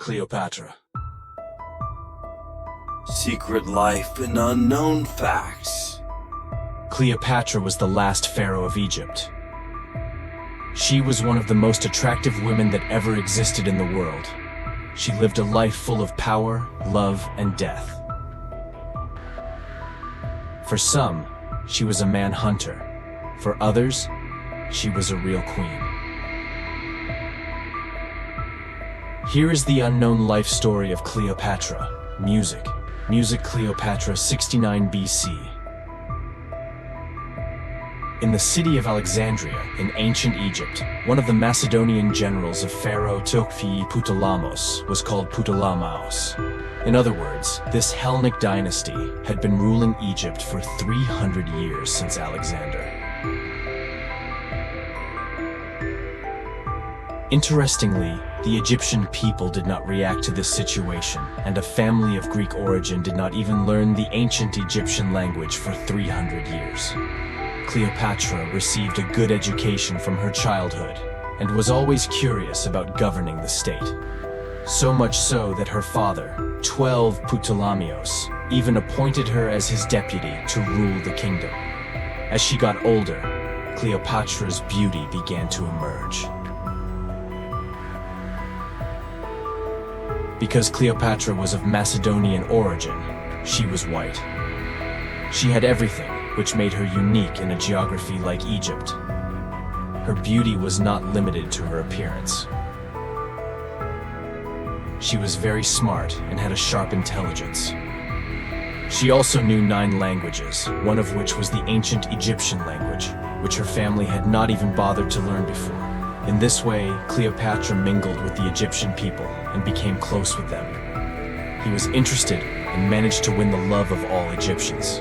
Cleopatra. Secret Life and Unknown Facts. Cleopatra was the last pharaoh of Egypt. She was one of the most attractive women that ever existed in the world. She lived a life full of power, love, and death. For some, she was a man-hunter. For others, she was a real queen. Here is the unknown life story of Cleopatra. Music. Cleopatra 69 BC. In the city of Alexandria, in ancient Egypt, one of the Macedonian generals of Pharaoh Ptolemy was called Ptolemaeus. In other words, this Hellenic dynasty had been ruling Egypt for 300 years since Alexander. Interestingly, the Egyptian people did not react to this situation, and a family of Greek origin did not even learn the ancient Egyptian language for 300 years. Cleopatra received a good education from her childhood, and was always curious about governing the state. So much so that her father, 12 Ptolemaeus, even appointed her as his deputy to rule the kingdom. As she got older, Cleopatra's beauty began to emerge. Because Cleopatra was of Macedonian origin, she was white. She had everything, which made her unique in a geography like Egypt. Her beauty was not limited to her appearance. She was very smart and had a sharp intelligence. She also knew 9 languages, one of which was the ancient Egyptian language, which her family had not even bothered to learn before. In this way, Cleopatra mingled with the Egyptian people and became close with them. He was interested and managed to win the love of all Egyptians.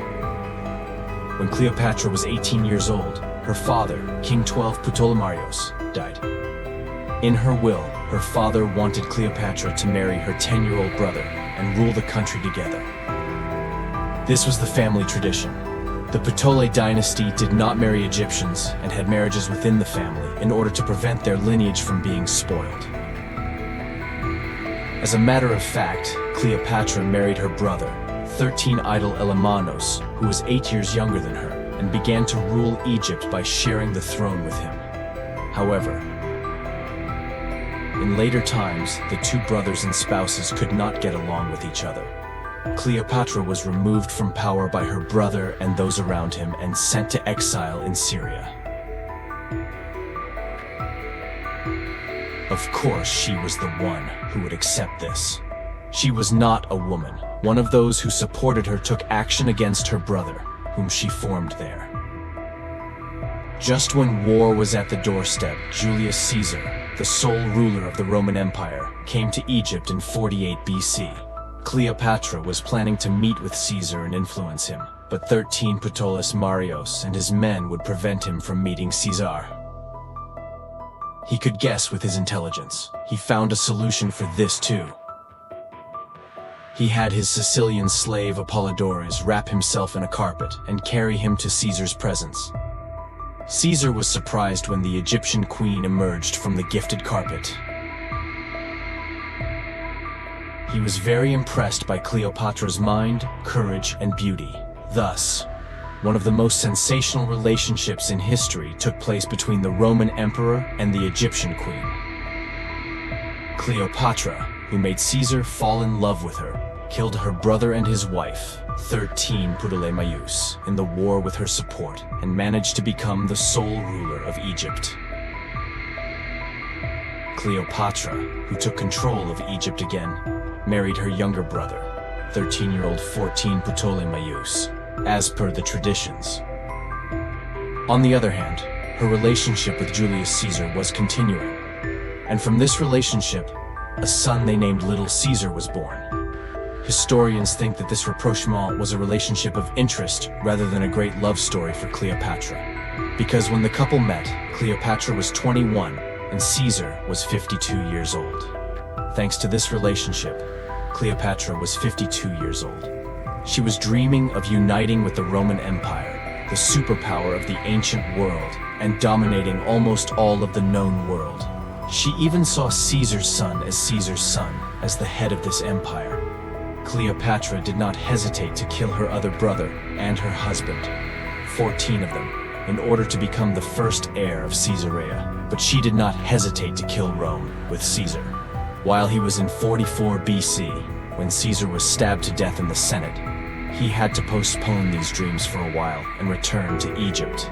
When Cleopatra was 18 years old, her father, King 12 Ptolemaeus, died. In her will, her father wanted Cleopatra to marry her 10-year-old brother and rule the country together. This was the family tradition. The Ptolemy dynasty did not marry Egyptians and had marriages within the family in order to prevent their lineage from being spoiled. As a matter of fact, Cleopatra married her brother, 13 idol Elamanos, who was 8 years younger than her, and began to rule Egypt by sharing the throne with him. However, in later times, the two brothers and spouses could not get along with each other. Cleopatra was removed from power by her brother and those around him and sent to exile in Syria. Of course, she was the one who would accept this. She was not a woman. One of those who supported her took action against her brother, whom she formed there. Just when war was at the doorstep, Julius Caesar, the sole ruler of the Roman Empire, came to Egypt in 48 BC. Cleopatra was planning to meet with Caesar and influence him, but 13 Ptolemaeus and his men would prevent him from meeting Caesar. He could guess with his intelligence. He found a solution for this too. He had his Sicilian slave Apollodorus wrap himself in a carpet and carry him to Caesar's presence. Caesar was surprised when the Egyptian queen emerged from the gifted carpet. He was very impressed by Cleopatra's mind, courage, and beauty. Thus, one of the most sensational relationships in history took place between the Roman emperor and the Egyptian queen. Cleopatra, who made Caesar fall in love with her, killed her brother and his wife, 13 Ptolemaeus, in the war with her support, and managed to become the sole ruler of Egypt. Cleopatra, who took control of Egypt again, married her younger brother, 13-year-old 14 Ptolemaeus, as per the traditions. On the other hand, her relationship with Julius Caesar was continuing, and from this relationship, a son they named Little Caesar was born. Historians think that this rapprochement was a relationship of interest rather than a great love story for Cleopatra, because when the couple met, Cleopatra was 21 and Caesar was 52 years old. Thanks to this relationship, Cleopatra was 52 years old. She was dreaming of uniting with the Roman Empire, the superpower of the ancient world, and dominating almost all of the known world. She even saw Caesar's son as Caesar's son, as the head of this empire. Cleopatra did not hesitate to kill her other brother and her husband, 14 of them, in order to become the first heir of Caesarea. But she did not hesitate to kill Rome with Caesar. While he was in 44 BC, when Caesar was stabbed to death in the Senate, he had to postpone these dreams for a while and return to Egypt.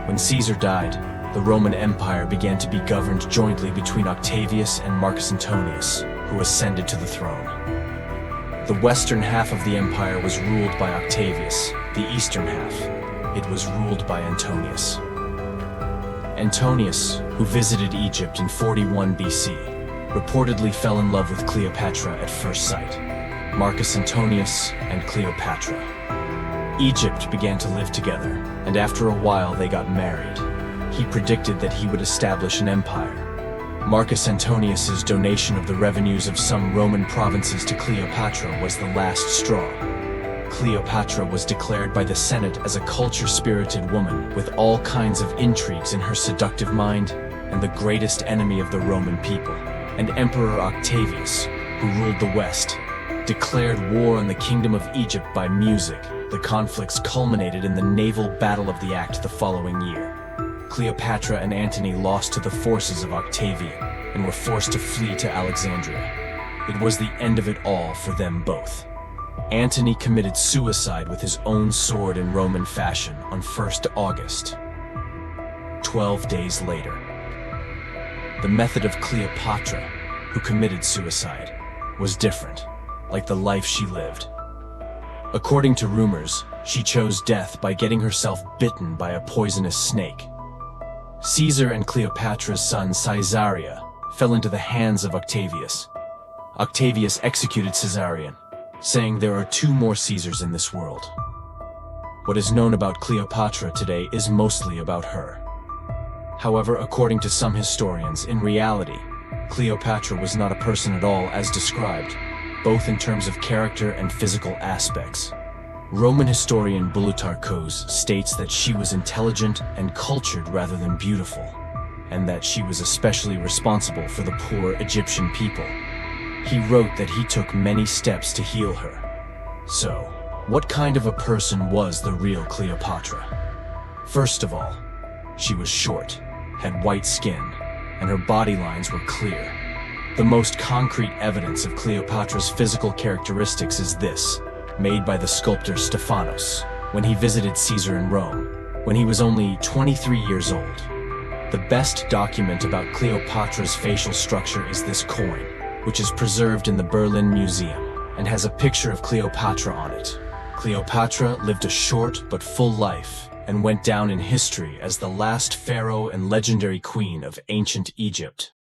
When Caesar died, the Roman Empire began to be governed jointly between Octavius and Marcus Antonius, who ascended to the throne. The western half of the empire was ruled by Octavius. The eastern half, it was ruled by Antonius. Antonius, who visited Egypt in 41 BC, reportedly fell in love with Cleopatra at first sight. Marcus Antonius and Cleopatra. Egypt began to live together, and after a while they got married. He predicted that he would establish an empire. Marcus Antonius's donation of the revenues of some Roman provinces to Cleopatra was the last straw. Cleopatra was declared by the Senate as a culture-spirited woman with all kinds of intrigues in her seductive mind and the greatest enemy of the Roman people. And Emperor Octavius, who ruled the West, declared war on the Kingdom of Egypt by music. The conflicts culminated in the naval Battle of the Act the following year. Cleopatra and Antony lost to the forces of Octavian and were forced to flee to Alexandria. It was the end of it all for them both. Antony committed suicide with his own sword in Roman fashion on 1st August. 12 days later. The method of Cleopatra, who committed suicide, was different, like the life she lived. According to rumors, she chose death by getting herself bitten by a poisonous snake. Caesar and Cleopatra's son Caesarea fell into the hands of Octavius. Octavius executed Caesarion, saying there are 2 more Caesars in this world. What is known about Cleopatra today is mostly about her. However, according to some historians, in reality, Cleopatra was not a person at all as described, both in terms of character and physical aspects. Roman historian Plutarchus states that she was intelligent and cultured rather than beautiful, and that she was especially responsible for the poor Egyptian people. He wrote that he took many steps to heal her. So, what kind of a person was the real Cleopatra? First of all, she was short, had white skin, and her body lines were clear. The most concrete evidence of Cleopatra's physical characteristics is this, made by the sculptor Stephanos, when he visited Caesar in Rome, when he was only 23 years old. The best document about Cleopatra's facial structure is this coin, which is preserved in the Berlin Museum, and has a picture of Cleopatra on it. Cleopatra lived a short but full life, and went down in history as the last pharaoh and legendary queen of ancient Egypt.